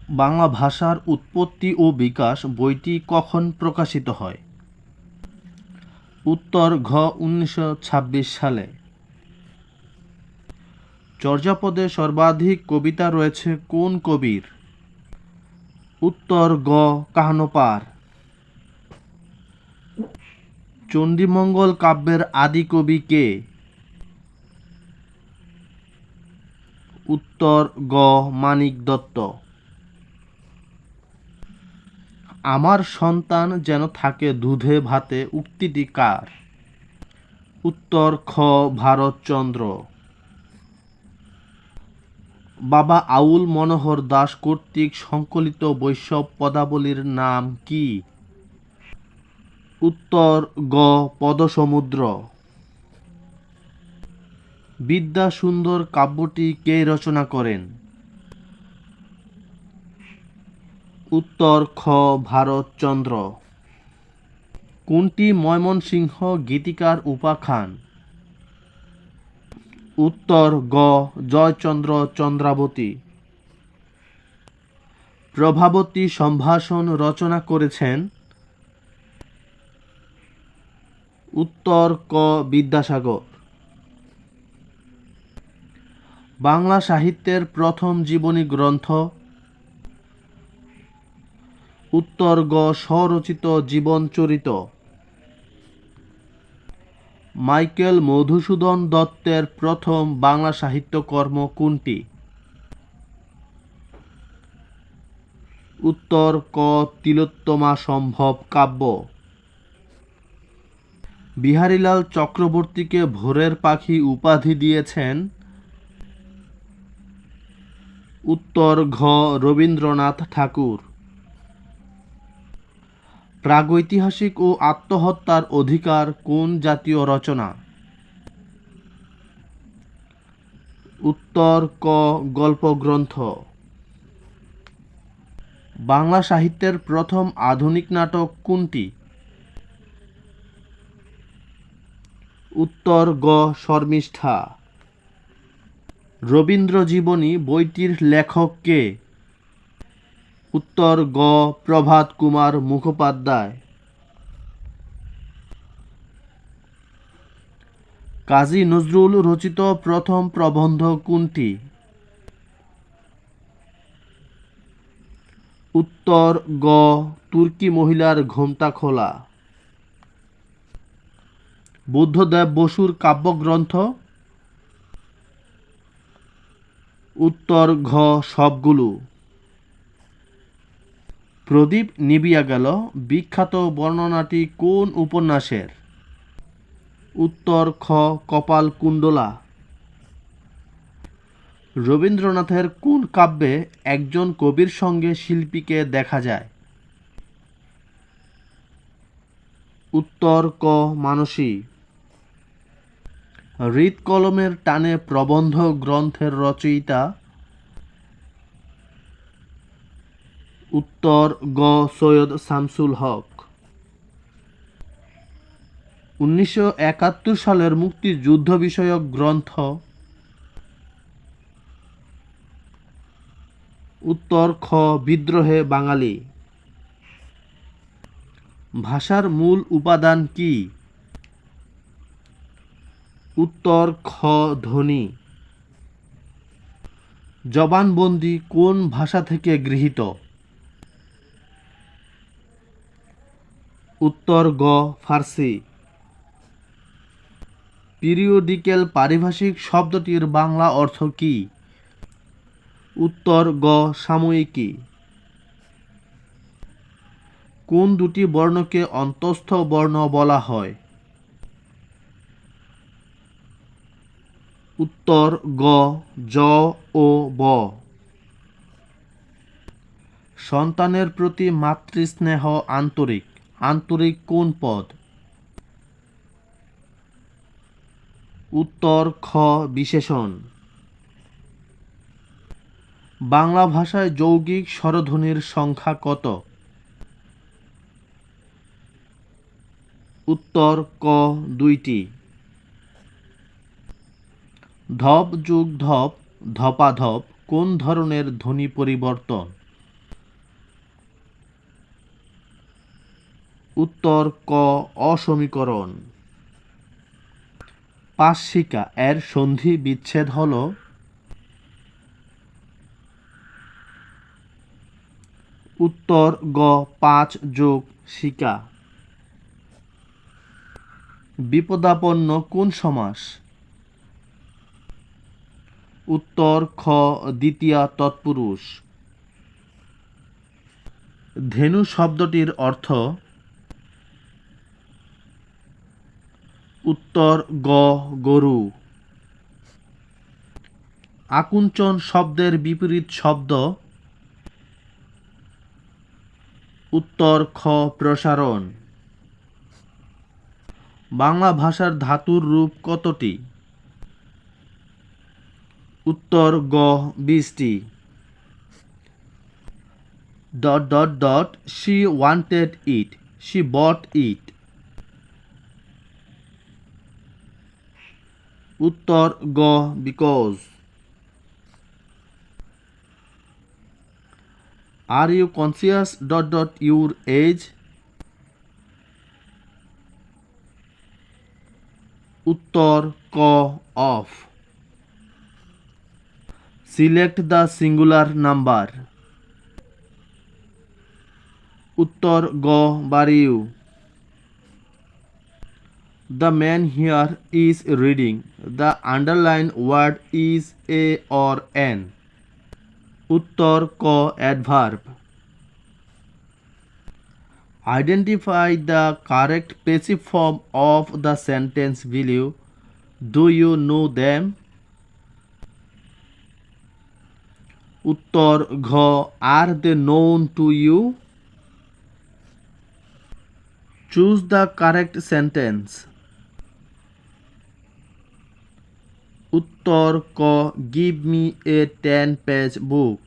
বাংলা ভাষার উৎপত্তি ও বিকাশ বইটি কখন প্রকাশিত হয়? উত্তর ঘ ১৯২৬ সালে। চর্যাপদে সর্বাধিক কবিতা রয়েছে কোন কবির? উত্তর গ কাহ্নপার। চণ্ডীমঙ্গল কাব্যের আদি কবি কে? উত্তর গ মানিক দত্ত। আমার সন্তান যেন থাকে দুধে ভাতে উক্তিটি কার? উত্তর খ ভারতচন্দ্র। বাবা আউল মনোহর দাস কর্তৃক সংকলিত বৈষ্ণব পদাবলীর নাম কি? উত্তর গ পদসমুদ্র। বিদ্যাসুন্দর কাব্যটি কে রচনা করেন? উত্তর খ ভারতচন্দ্র। কোনটি ময়মনসিংহ গীতিকার উপাখ্যান? উত্তর গ জয়চন্দ্র চন্দ্রাবতী। প্রভাবতী সম্ভাষণ রচনা করেছেন? উত্তর ক বিদ্যাসাগর। বাংলা সাহিত্যের প্রথম জীবনী গ্রন্থ? উত্তর গ স্বরচিত জীবনচরিত। মাইকেল মধুসূদন দত্তের প্রথম বাংলা সাহিত্যকর্ম কোনটি? উত্তর ক তিলোত্তমা সম্ভব কাব্য। বিহারীলাল চক্রবর্তীকে ভোরের পাখি উপাধি দিয়েছেন? উত্তর ঘ রবীন্দ্রনাথ ঠাকুর। প্রাগৈতিহাসিক ও আত্মহত্যার অধিকার কোন জাতীয় রচনা? উত্তর ক গল্পগ্রন্থ। বাংলা সাহিত্যের প্রথম আধুনিক নাটক কোনটি? উত্তর গ শর্মিষ্ঠা। রবীন্দ্রজীবনী বইটির লেখক কে? উত্তর গ প্রভাত কুমার মুখোপাধ্যায়। কাজী নজরুল রচিত প্রথম প্রবন্ধ কোনটি? উত্তর গ তুর্কি মহিলার ঘোমটা খোলা। বুদ্ধদেব বসুর কাব্যগ্রন্থ? উত্তর ঘ সবগুলো। প্রদীপ নিবিয়া গেল বিখ্যাত বর্ণনাটি কোন উপন্যাসের? উত্তর খ কপালকুণ্ডলা। রবীন্দ্রনাথের কোন কাব্যে একজন কবির সঙ্গে শিল্পীকে দেখা যায়? উত্তর ক মানসী। হৃৎকলমের টানে প্রবন্ধ গ্রন্থের রচয়িতা? উত্তর গ সৈয়দ শামসুল হক। ১৯৭১ সালের মুক্তিযুদ্ধ বিষয়ক গ্রন্থ? উত্তর খ বিদ্রোহে বাঙালি। ভাষার মূল উপাদান কি? উত্তর খ ধ্বনি। জবানবন্দি কোন ভাষা থেকে গৃহীত? উত্তর গ ফার্সি। পিরিয়ডিক্যাল পারিভাষিক শব্দটির বাংলা অর্থ কী? উত্তর গ সাময়িকী। কোন দুটি বর্ণকে অন্তঃস্থ বর্ণ বলা হয়? উত্তর গ জ ও ব। সন্তানের প্রতি মাতৃস্নেহ আন্তরিক। আন্তরিক কোন পদ? উত্তর খ বিশেষণ। বাংলা ভাষায় যৌগিক স্বরধ্বনির সংখ্যা কত? উত্তর ক ২টি। ধপ যোগ ধপ ধপাধপ কোন ধরনের ধ্বনি পরিবর্তন? উত্তর ক অসমীকরণ। পাশশিকা এর সন্ধি বিচ্ছেদ হল উত্তর গ ৫ যোগ শিকা। বিপদাপন্ন কোন সমাস? উত্তর খ দ্বিতীয়া তৎপুরুষ। ধেনু শব্দটির অর্থ? উত্তর গ গরু। আকুঞ্চন শব্দের বিপরীত শব্দ? উত্তর খ প্রসারণ। বাংলা ভাষার ধাতুর রূপ কতটি? উত্তর গ ২০টি। She wanted it. She bought it. উত্তর গ because. Are you conscious your age? উত্তর ক of. Select the singular number. উত্তর গ বাড়িউ। The man here is reading. The underlined word is a or an. উত্তর ক adverb. Identify the correct passive form of the sentence below. Do you know them? উত্তর ঘ are they known to you? Choose the correct sentence. উত্তর ক give me a 10-page book.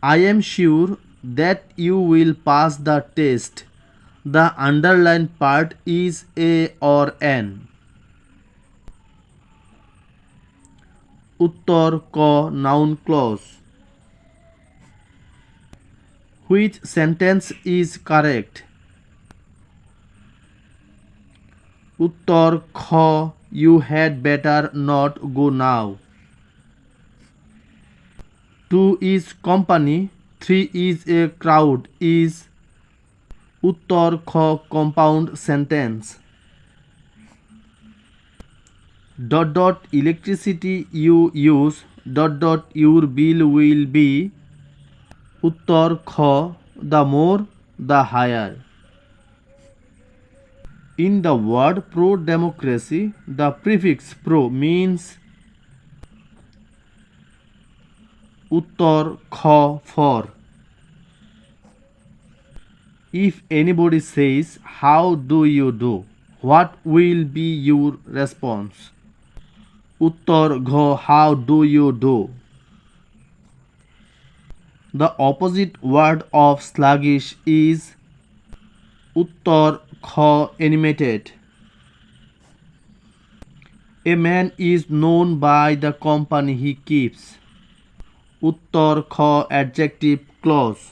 I am sure that you will pass the test. The underlined part is a or an. উত্তর ক noun clause. Which sentence is correct? উত্তর খ you had better not go now. 2 is company, 3 is a crowd is উত্তর খ compound sentence. Electricity you use your bill will be উত্তর খ the more the higher. In the word pro-democracy, the prefix pro means উত্তর খ for. If anybody says how do you do, what will be your response? উত্তর ঘ how do you do. The opposite word of sluggish is উত্তর খ animated. A man is known by the company he keeps. উত্তর খ adjective clause.